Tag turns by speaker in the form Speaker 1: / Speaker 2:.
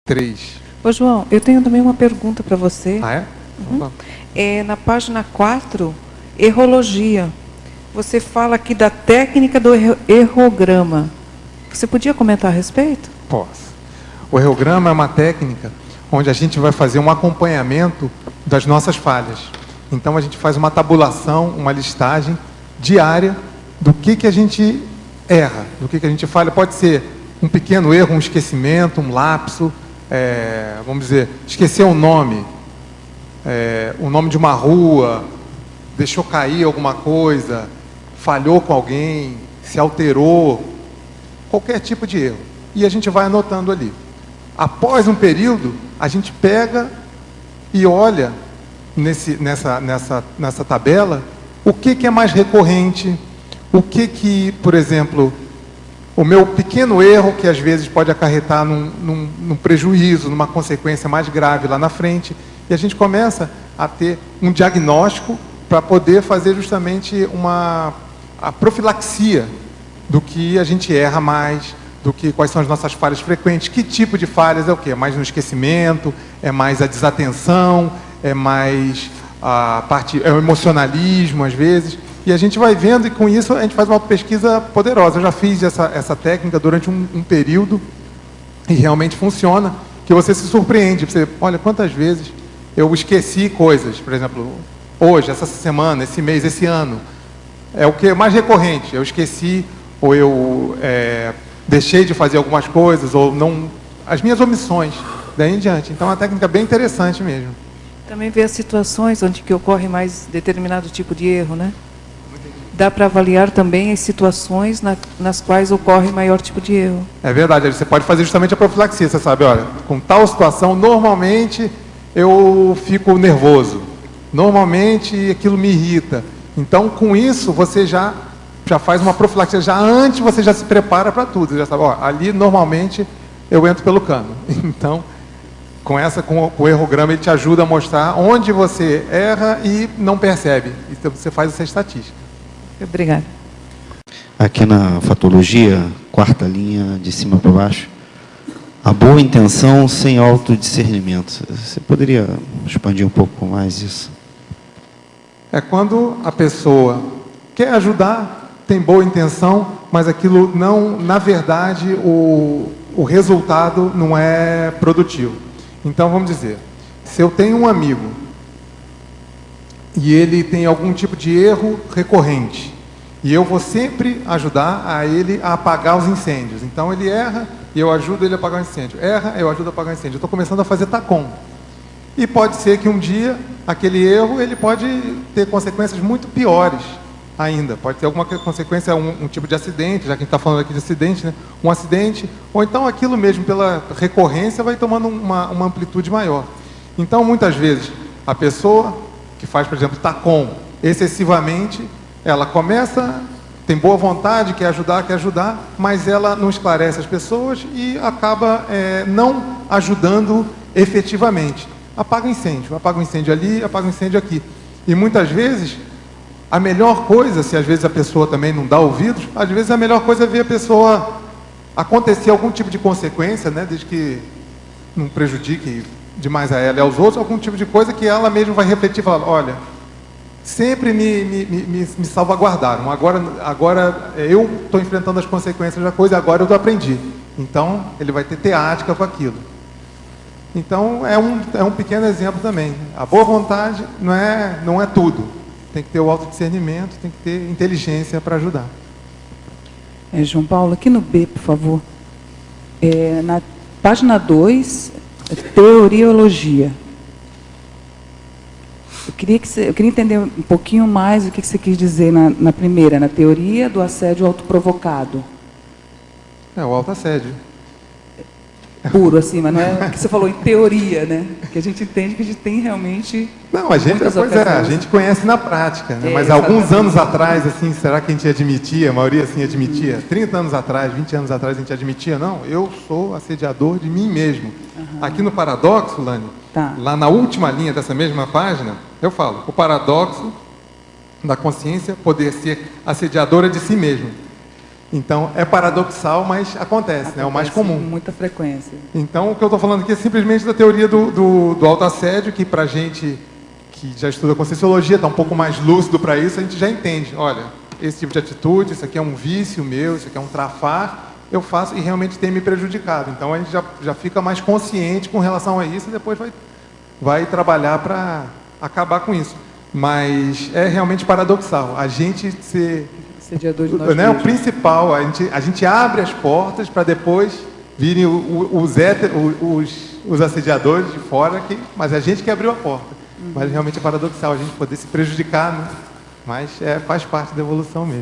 Speaker 1: 3.
Speaker 2: Ô, João, eu tenho também uma pergunta para você.
Speaker 1: Ah, é? Então,
Speaker 2: Na página 4, errologia. Você fala aqui da técnica do errograma. Você podia comentar a respeito?
Speaker 1: posso. O errograma é uma técnica onde a gente vai fazer um acompanhamento das nossas falhas. Então, a gente faz uma tabulação, uma listagem diária do que a gente erra, do que a gente falha. Pode ser um pequeno erro, um esquecimento, um lapso, vamos dizer, esquecer o nome de uma rua, deixou cair alguma coisa, falhou com alguém, se alterou, qualquer tipo de erro. E a gente vai anotando ali. Após um período, a gente pega e olha nessa tabela o que é mais recorrente, o que, por exemplo, o meu pequeno erro, que às vezes pode acarretar num prejuízo, numa consequência mais grave lá na frente, e a gente começa a ter um diagnóstico para poder fazer justamente a profilaxia do que a gente erra mais, quais são as nossas falhas frequentes, que tipo de falhas é o quê? É mais no esquecimento, é mais a desatenção, é mais é o emocionalismo às vezes, e a gente vai vendo, e com isso a gente faz uma pesquisa poderosa. Eu já fiz essa técnica durante um período e realmente funciona, que você se surpreende. Você, olha, quantas vezes eu esqueci coisas, por exemplo, hoje, essa semana, esse mês, esse ano. É o que é mais recorrente, eu esqueci, ou eu deixei de fazer algumas coisas, ou não, as minhas omissões, daí em diante. Então é uma técnica bem interessante mesmo.
Speaker 2: Também vê as situações onde que ocorre mais determinado tipo de erro, né? Dá para avaliar também as situações nas quais ocorre maior tipo de erro.
Speaker 1: É verdade, você pode fazer justamente a profilaxia, você sabe, olha, com tal situação, normalmente eu fico nervoso, normalmente aquilo me irrita. Então, com isso, você já faz uma profilaxia, já antes você já se prepara para tudo, você já sabe, ó, ali normalmente eu entro pelo cano. Então, com o errograma, ele te ajuda a mostrar onde você erra e não percebe. Então, você faz essa estatística.
Speaker 2: Obrigada.
Speaker 3: Aqui na fatologia, quarta linha, de cima para baixo, a boa intenção sem autodiscernimento. Você poderia expandir um pouco mais isso?
Speaker 1: É quando a pessoa quer ajudar, tem boa intenção, mas aquilo não, na verdade, o resultado não é produtivo. Então, vamos dizer, se eu tenho um amigo e ele tem algum tipo de erro recorrente, e eu vou sempre ajudar a ele a apagar os incêndios. Então, ele erra e eu ajudo ele a apagar o incêndio. Erra, eu ajudo a apagar o incêndio. Eu estou começando a fazer TACOM. E pode ser que um dia, aquele erro, ele pode ter consequências muito piores ainda. Pode ter alguma consequência, um tipo de acidente, já que a gente está falando aqui de acidente, né? Um acidente, ou então aquilo mesmo, pela recorrência, vai tomando uma amplitude maior. Então, muitas vezes, a pessoa que faz, por exemplo, TACOM excessivamente, ela começa, tem boa vontade, quer ajudar, mas ela não esclarece as pessoas e acaba não ajudando efetivamente. Apaga o incêndio ali, apaga o incêndio aqui. E muitas vezes, a melhor coisa, se às vezes a pessoa também não dá ouvidos, às vezes a melhor coisa é ver a pessoa acontecer algum tipo de consequência, né, desde que não prejudique demais a ela e aos outros, algum tipo de coisa que ela mesma vai refletir e falar, olha, sempre me salvaguardaram, agora eu estou enfrentando as consequências da coisa, agora eu aprendi. Então, ele vai ter teática com aquilo. Então, é um pequeno exemplo também. A boa vontade não é tudo. Tem que ter o autodiscernimento, tem que ter inteligência para ajudar.
Speaker 2: João Paulo, aqui no B, por favor. Na página 2, teoriologia. Eu queria entender um pouquinho mais o que você quis dizer na primeira, na teoria do assédio autoprovocado.
Speaker 1: O autoassédio.
Speaker 2: Puro, assim, mas não é o que você falou em teoria, né? Que a gente entende que a gente tem realmente...
Speaker 1: Não, a gente conhece na prática, né? Mas alguns anos atrás, assim, será que a gente admitia, a maioria assim admitia? 30 anos atrás, 20 anos atrás a gente admitia? Não, eu sou assediador de mim mesmo. Uhum. Aqui no paradoxo, Lani, lá na última linha dessa mesma página, eu falo, o paradoxo da consciência poder ser assediadora de si mesmo. Então, é paradoxal, mas acontece, né? É o mais
Speaker 4: Acontece
Speaker 1: comum.
Speaker 4: com muita frequência.
Speaker 1: Então, o que eu estou falando aqui é simplesmente da teoria do autoassédio, que para a gente que já estuda Conscienciologia, está um pouco mais lúcido para isso, a gente já entende. Olha, esse tipo de atitude, isso aqui é um vício meu, isso aqui é um trafar, eu faço e realmente tem me prejudicado. Então, a gente já fica mais consciente com relação a isso e depois vai trabalhar para acabar com isso. Mas é realmente paradoxal. A gente ser...
Speaker 4: Assediador de nós
Speaker 1: Né, o
Speaker 4: mesmos.
Speaker 1: principal, a gente abre as portas para depois virem os assediadores de fora, mas é a gente que abriu a porta. Mas realmente é paradoxal a gente poder se prejudicar, né? Mas faz parte da evolução mesmo.